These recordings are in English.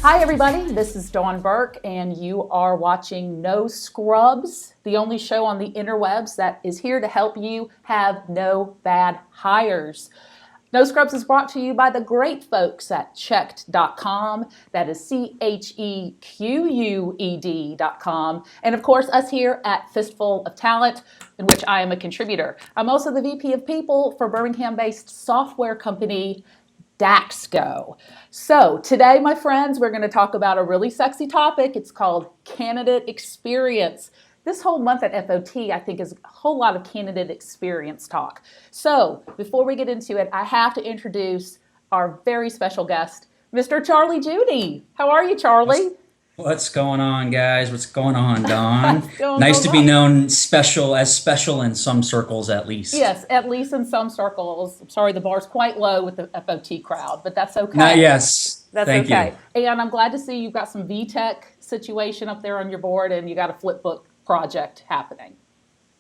Hi everybody, this is Dawn Burke and you are watching No Scrubs, the only show on the interwebs that is here to help you have no bad hires. No Scrubs is brought to you by the great folks at checked.com. That is CHEQUED.com. And of course, us here at Fistful of Talent, in which I am a contributor. I'm also the VP of People for Birmingham-based software company Daxco. So today, my friends, we're going to talk about a really sexy topic. It's called candidate experience. This whole month at FOT, I think, is a whole lot of candidate experience talk. So before we get into it, I have to introduce our very special guest, Mr. Charlie Judy. How are you, Charlie? What's going on, guys? What's going on, Dawn? Nice to be known special in some circles, at least. Yes, at least in some circles. I'm sorry, the bar's quite low with the FOT crowd, but that's okay. Yes. That's Thank okay. you. And I'm glad to see you've got some VTech situation up there on your board, and you got a flipbook project happening.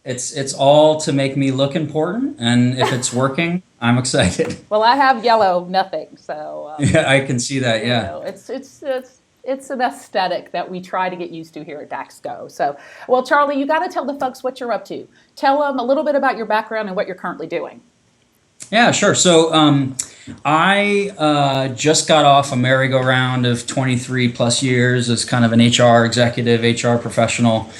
It's all to make me look important, and if it's working, I'm excited. Well, I have yellow nothing, so yeah, I can see that. Yeah, you know, it's an aesthetic that we try to get used to here at Daxco. So, well, Charlie, you got to tell the folks what you're up to. Tell them a little bit about your background and what you're currently doing. Yeah, sure. So I just got off a merry-go-round of 23 plus years as kind of an HR executive, HR professional.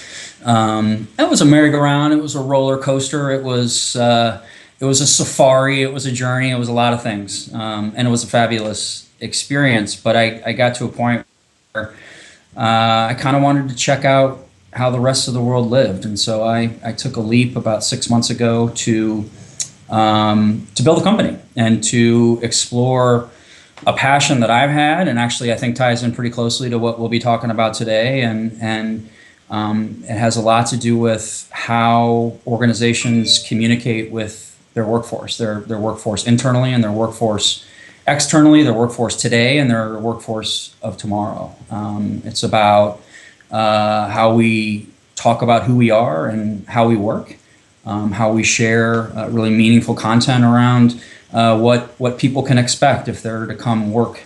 It was a merry-go-round. It was a roller coaster. It was a safari. It was a journey. It was a lot of things, and it was a fabulous experience. But I got to a point where I kind of wanted to check out how the rest of the world lived, and so I took a leap about 6 months ago to build a company and to explore a passion that I've had, and actually I think ties in pretty closely to what we'll be talking about today, and it has a lot to do with how organizations communicate with their workforce, their workforce internally and their workforce externally, their workforce today and their workforce of tomorrow. It's about how we talk about who we are and how we work, how we share really meaningful content around what people can expect if they're to come work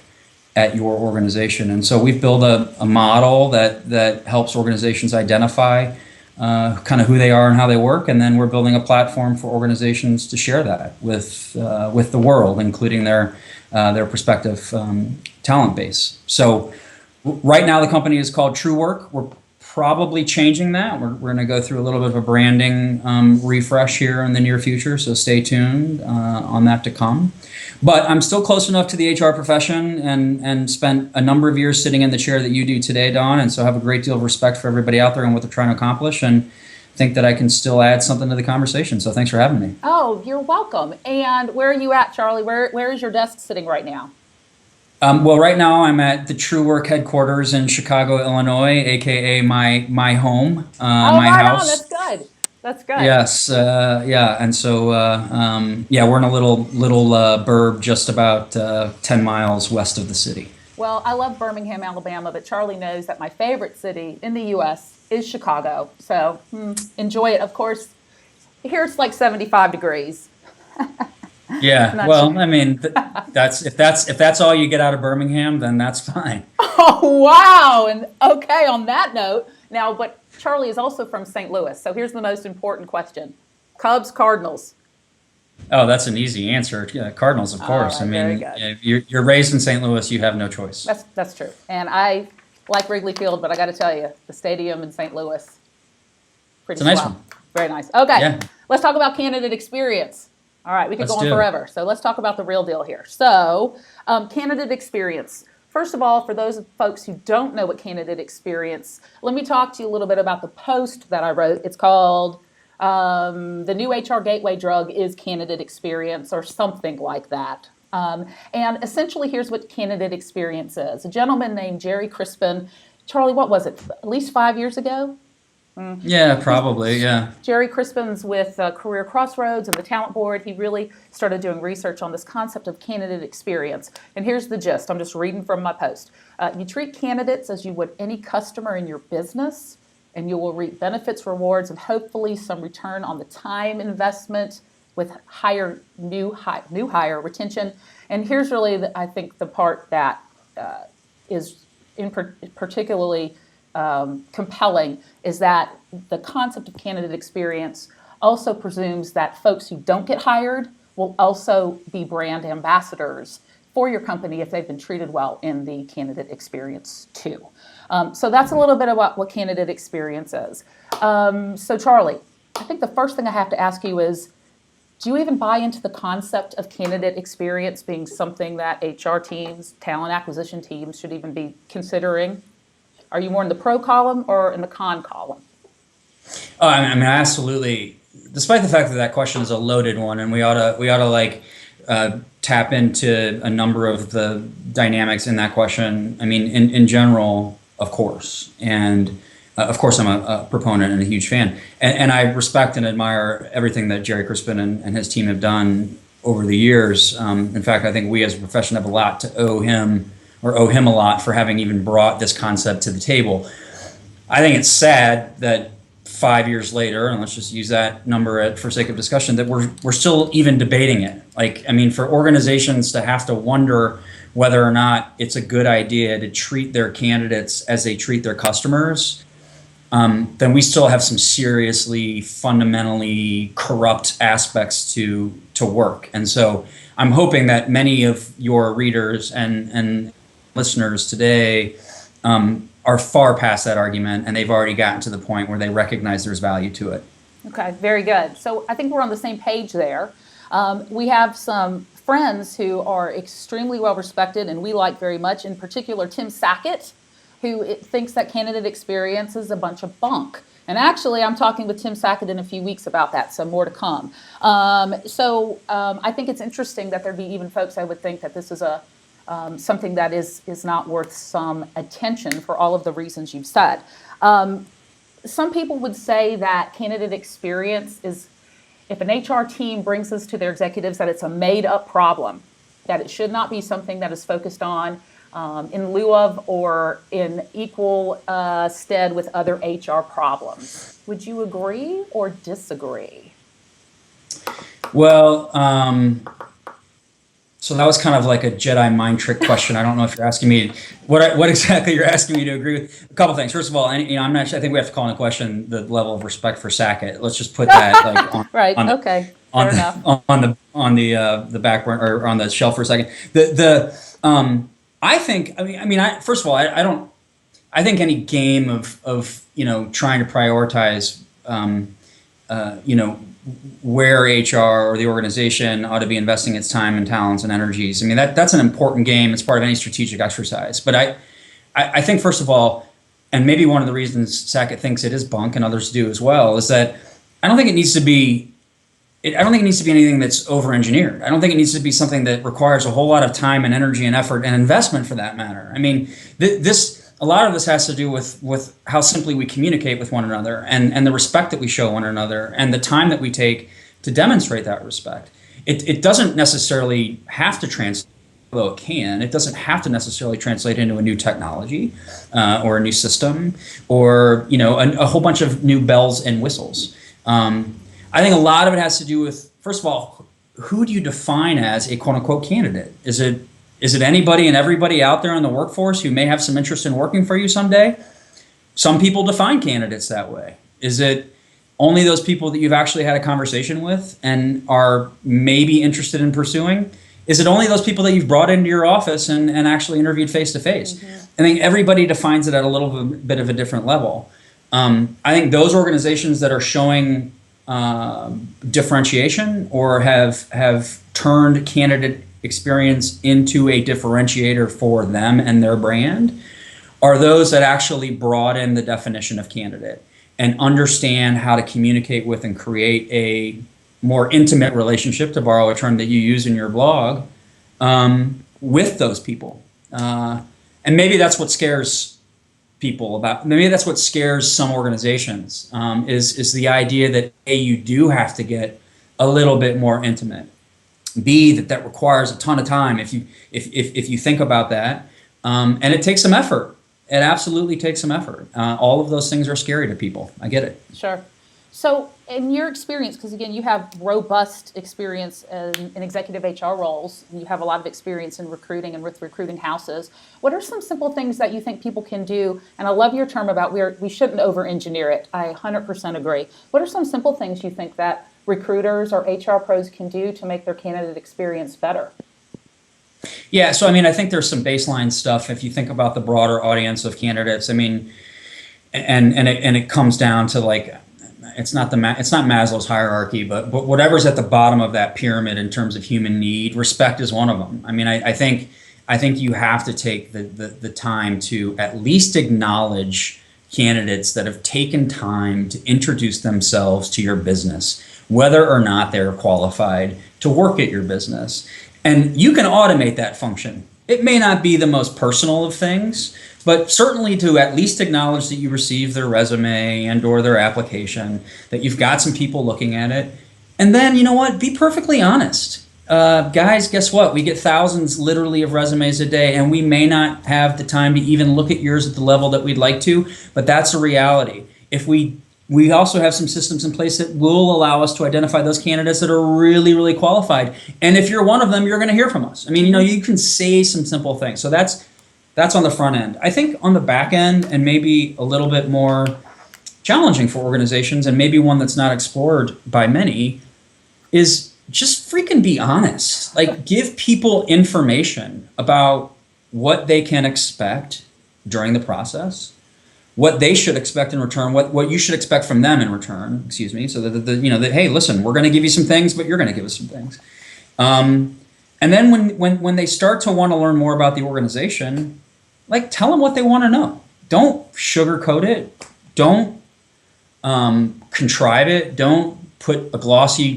at your organization. And so we've built a model that helps organizations identify kind of who they are and how they work, and then we're building a platform for organizations to share that with the world, including their prospective talent base. So right now the company is called TruWork. We're probably changing that. We're going to go through a little bit of a branding refresh here in the near future, so stay tuned on that to come. But I'm still close enough to the HR profession and spent a number of years sitting in the chair that you do today, Dawn, and so I have a great deal of respect for everybody out there and what they're trying to accomplish, and think that I can still add something to the conversation. So thanks for having me. Oh, you're welcome. And where are you at, Charlie? Where is your desk sitting right now? Well, right now I'm at the TruWork headquarters in Chicago, Illinois, aka my home, my house. On. That's good. That's good. Yes, yeah, and so yeah, we're in a little burb just about 10 miles west of the city. Well, I love Birmingham, Alabama, but Charlie knows that my favorite city in the U.S. is Chicago. So enjoy it. Of course, here it's like 75 degrees. Yeah, well, sure. I mean, if that's all you get out of Birmingham, then that's fine. Oh, wow. And okay, on that note, now, but Charlie is also from St. Louis, so here's the most important question. Cubs, Cardinals? Oh, that's an easy answer. Yeah, Cardinals, of course. Right, I mean, if you're raised in St. Louis, you have no choice. That's true. And I like Wrigley Field, but I got to tell you, the stadium in St. Louis, pretty swell. It's a nice one. Very nice. Okay, yeah. Let's talk about candidate experience. All right, we could go on do forever. So let's talk about the real deal here. So candidate experience. First of all, for those folks who don't know what candidate experience, let me talk to you a little bit about the post that I wrote. It's called The New HR Gateway Drug is Candidate Experience, or something like that. And essentially, here's what candidate experience is. A gentleman named Jerry Crispin, Charlie, what was it, at least 5 years ago? Yeah, probably, yeah. Jerry Crispin's with Career Crossroads and the Talent Board. He really started doing research on this concept of candidate experience. And here's the gist. I'm just reading from my post. You treat candidates as you would any customer in your business, and you will reap benefits, rewards, and hopefully some return on the time investment with higher new hire retention. And here's really, I think, the part that is particularly compelling is that the concept of candidate experience also presumes that folks who don't get hired will also be brand ambassadors for your company if they've been treated well in the candidate experience too. So that's a little bit about what candidate experience is. So Charlie, I think the first thing I have to ask you is, do you even buy into the concept of candidate experience being something that HR teams, talent acquisition teams should even be considering? Are you more in the pro column or in the con column? Oh, I mean, absolutely. Despite the fact that that question is a loaded one, and we ought to like tap into a number of the dynamics in that question. I mean, in general, of course, and of course, I'm a proponent and a huge fan, and I respect and admire everything that Jerry Crispin and his team have done over the years. In fact, I think we as a profession have a lot to owe him a lot for having even brought this concept to the table. I think it's sad that 5 years later, and let's just use that number for sake of discussion, that we're still even debating it. Like, I mean, for organizations to have to wonder whether or not it's a good idea to treat their candidates as they treat their customers, then we still have some seriously fundamentally corrupt aspects to work. And so I'm hoping that many of your readers and listeners today are far past that argument, and they've already gotten to the point where they recognize there's value to it. Okay, very good. So I think we're on the same page there. We have some friends who are extremely well respected and we like very much, in particular Tim Sackett, who thinks that candidate experience is a bunch of bunk. And actually, I'm talking with Tim Sackett in a few weeks about that, so more to come. I think it's interesting that there'd be even folks I would think that this is something that is not worth some attention for all of the reasons you've said. Some people would say that candidate experience is, if an HR team brings this to their executives, that it's a made-up problem, that it should not be something that is focused on in lieu of or in equal stead with other HR problems. Would you agree or disagree? Well, so that was kind of like a Jedi mind trick question. I don't know if you're asking me what exactly you're asking me to agree with. A couple things. First of all, I'm not. I think we have to call into question the level of respect for Sackett. Let's just put that like on, right. On the, okay. On Fair the, enough. on the back burner or on the shelf for a second. I think. First of all, I don't. I think any game of trying to prioritize where HR or the organization ought to be investing its time and talents and energies. I mean, that's an important game. It's part of any strategic exercise. But I think, first of all, and maybe one of the reasons Sackett thinks it is bunk and others do as well, is that I don't think it needs to be anything that's over-engineered. I don't think it needs to be something that requires a whole lot of time and energy and effort and investment for that matter. I mean, a lot of this has to do with how simply we communicate with one another and the respect that we show one another and the time that we take to demonstrate that respect. It doesn't necessarily have to translate, although it can. It doesn't have to necessarily translate into a new technology or a new system or a whole bunch of new bells and whistles. I think a lot of it has to do with, first of all, who do you define as a quote-unquote candidate? Is it anybody and everybody out there in the workforce who may have some interest in working for you someday? Some people define candidates that way. Is it only those people that you've actually had a conversation with and are maybe interested in pursuing? Is it only those people that you've brought into your office and actually interviewed face-to-face? Mm-hmm. I think everybody defines it at a little bit of a different level. I think those organizations that are showing differentiation or have turned candidate experience into a differentiator for them and their brand are those that actually broaden the definition of candidate and understand how to communicate with and create a more intimate relationship, to borrow a term that you use in your blog, with those people. And maybe that's what scares people maybe that's what scares some organizations, is the idea that A, you do have to get a little bit more intimate. B, that requires a ton of time if you think about that, and it takes some effort. It absolutely takes some effort. All of those things are scary to people. I get it. Sure. So, in your experience, because again, you have robust experience in executive HR roles, and you have a lot of experience in recruiting and with recruiting houses. What are some simple things that you think people can do? And I love your term about we shouldn't over-engineer it. I 100% agree. What are some simple things you think that recruiters or HR pros can do to make their candidate experience better? Yeah, so I mean, I think there's some baseline stuff if you think about the broader audience of candidates. I mean, and it comes down to like it's not Maslow's hierarchy, but whatever's at the bottom of that pyramid in terms of human need, respect is one of them. I mean, I think you have to take the time to at least acknowledge candidates that have taken time to introduce themselves to your business, whether or not they're qualified to work at your business. And you can automate that function. It may not be the most personal of things, but certainly to at least acknowledge that you received their resume and or their application, that you've got some people looking at it. And then, you know what, be perfectly honest. Guys, guess what? We get thousands literally of resumes a day, and we may not have the time to even look at yours at the level that we'd like to, but that's a reality. If we also have some systems in place that will allow us to identify those candidates that are really, really qualified. And if you're one of them, you're going to hear from us. I mean, you know, you can say some simple things. So that's on the front end. I think on the back end, and maybe a little bit more challenging for organizations, and maybe one that's not explored by many, is just freaking be honest. Like, give people information about what they can expect during the process, what they should expect in return, what you should expect from them in return, excuse me, so that hey, listen, we're going to give you some things, but you're going to give us some things. And then when they start to want to learn more about the organization, like, tell them what they want to know. Don't sugarcoat it. Don't contrive it. Don't put a glossy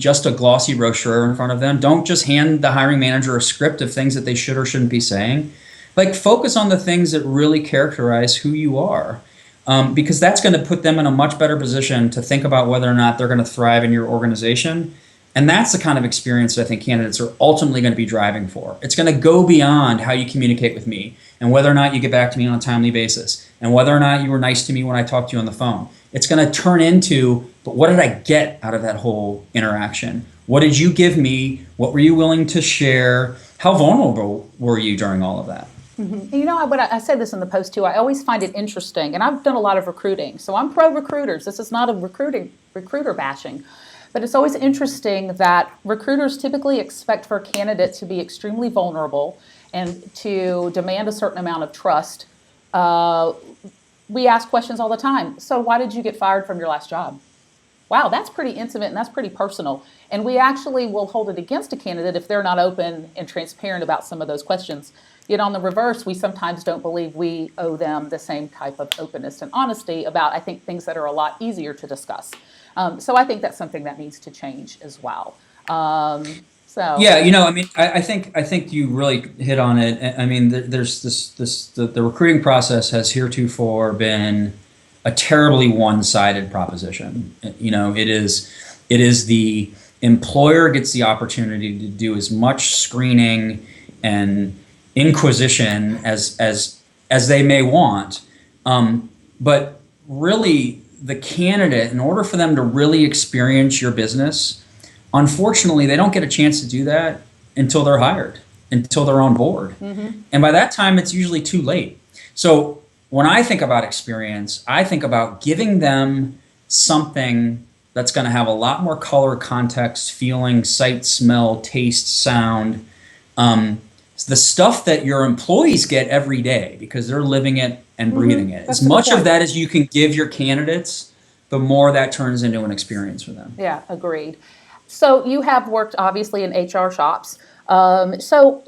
brochure in front of them. Don't just hand the hiring manager a script of things that they should or shouldn't be saying. Like, focus on the things that really characterize who you are. Because that's going to put them in a much better position to think about whether or not they're going to thrive in your organization. And that's the kind of experience that I think candidates are ultimately going to be driving for. It's going to go beyond how you communicate with me and whether or not you get back to me on a timely basis and whether or not you were nice to me when I talked to you on the phone. It's going to turn into, but what did I get out of that whole interaction? What did you give me? What were you willing to share? How vulnerable were you during all of that? Mm-hmm. You know, I said this in the post too. I always find it interesting, and I've done a lot of recruiting, so I'm pro recruiters. This is not a recruiter bashing, but it's always interesting that recruiters typically expect for a candidate to be extremely vulnerable and to demand a certain amount of trust. We ask questions all the time. So why did you get fired from your last job? Wow, that's pretty intimate and that's pretty personal. And we actually will hold it against a candidate if they're not open and transparent about some of those questions. Yet on the reverse, we sometimes don't believe we owe them the same type of openness and honesty about, I think, things that are a lot easier to discuss. So I think that's something that needs to change as well. Yeah, you know, I mean, I think you really hit on it. I mean, there's the recruiting process has heretofore been a terribly one-sided proposition. You know, it is the employer gets the opportunity to do as much screening and inquisition as they may want, but really the candidate, in order for them to really experience your business, unfortunately they don't get a chance to do that until they're hired, until they're on board. Mm-hmm. And by that time it's usually too late. So when I think about experience, I think about giving them something that's going to have a lot more color, context, feeling, sight, smell, taste, sound, the stuff that your employees get every day because they're living it and breathing it. That's as much of that as you can give your candidates, the more that turns into an experience for them. Yeah, agreed. So you have worked obviously in HR shops. So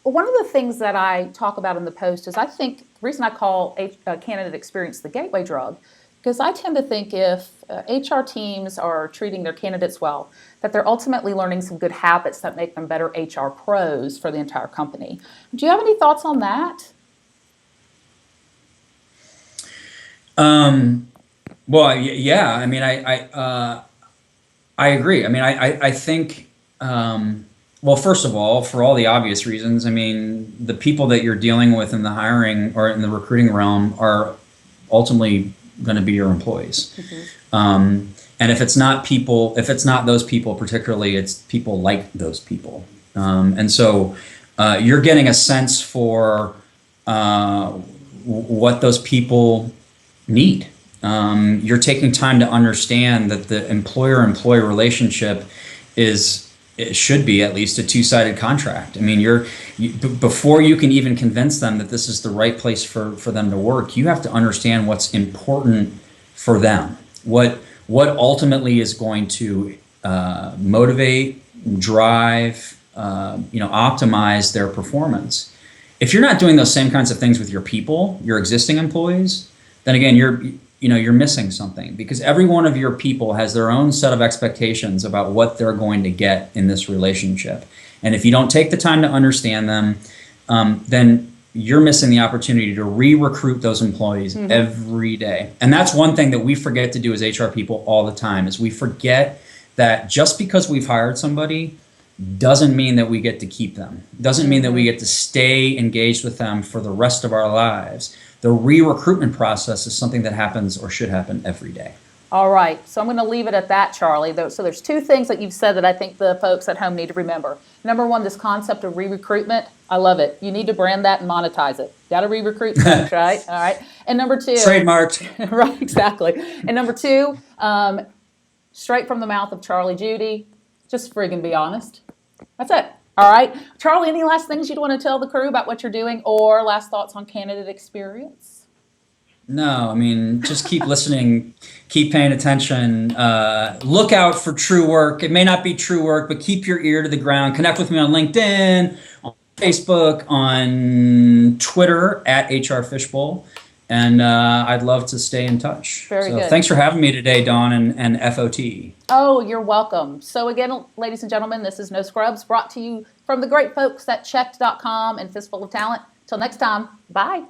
one of the things that I talk about in the post is I think the reason I call candidate experience the gateway drug, because I tend to think if HR teams are treating their candidates well, that they're ultimately learning some good habits that make them better HR pros for the entire company. Do you have any thoughts on that? Well, yeah. I mean, I agree. I mean, I think, well, first of all, for all the obvious reasons, I mean, the people that you're dealing with in the hiring or in the recruiting realm are ultimately going to be your employees. Mm-hmm. And if it's not people, if it's not those people particularly, it's people like those people. And so you're getting a sense for what those people need. You're taking time to understand that the employer-employee relationship it should be at least a two-sided contract. I mean, before you can even convince them that this is the right place for them to work, you have to understand what's important for them. What ultimately is going to motivate, drive, optimize their performance. If you're not doing those same kinds of things with your people, your existing employees, then again, you're missing something, because every one of your people has their own set of expectations about what they're going to get in this relationship. And if you don't take the time to understand them, then you're missing the opportunity to re-recruit those employees every day. And that's one thing that we forget to do as HR people all the time, is we forget that just because we've hired somebody doesn't mean that we get to keep them. Doesn't mean that we get to stay engaged with them for the rest of our lives. The re-recruitment process is something that happens or should happen every day. All right, so I'm going to leave it at that, Charlie. So there's two things that you've said that I think the folks at home need to remember. Number one, this concept of re-recruitment. I love it. You need to brand that and monetize it. Got to re-recruit folks, right? All right. And number two. Trademarked. Right, exactly. And number two, straight from the mouth of Charlie Judy, just friggin' be honest. That's it. All right. Charlie, any last things you'd want to tell the crew about what you're doing, or last thoughts on candidate experience? No, I mean, just keep listening, keep paying attention, look out for TruWork. It may not be TruWork, but keep your ear to the ground. Connect with me on LinkedIn, on Facebook, on Twitter at HR Fishbowl. And I'd love to stay in touch. Very good. Thanks for having me today, Dawn and FOT. Oh, you're welcome. So again, ladies and gentlemen, this is No Scrubs, brought to you from the great folks at checked.com and Fistful of Talent. Till next time, bye.